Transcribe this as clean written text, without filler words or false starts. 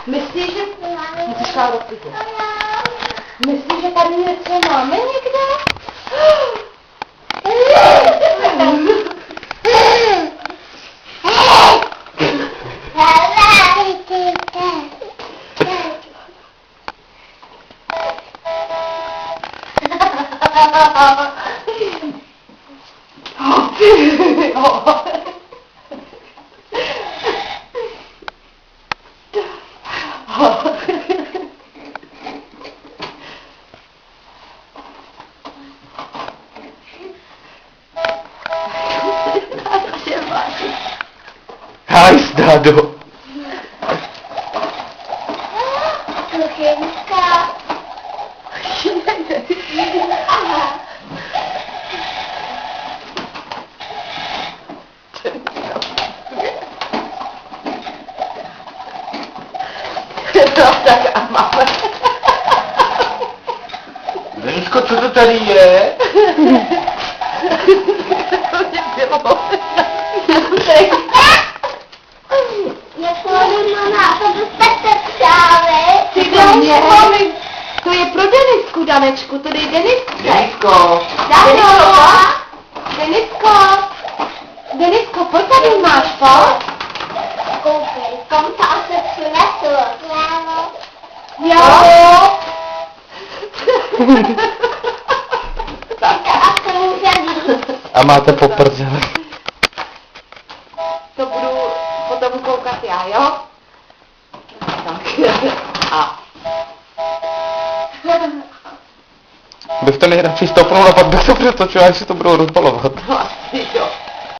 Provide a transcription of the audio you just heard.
Myslíš, že... Myslíš, že tady něco máme někde? Hajs, Dádo. Kuchyňka. Aha. No tak a máme. Denisko, co to tady je? To mě bylo. To je pro Denisku, Danečku, to dej Denisce. Denisko. Denisko, pojď tady máš, pojď. Koupej, kom to asi přinesl. Jo. Tak a to může být. A máte poprzele. To budu potom koukat já, jo? Tak. A. Bych to nejradši stopnul a pak bych to přetočil, až si to budou rozbalovat. No asi jo.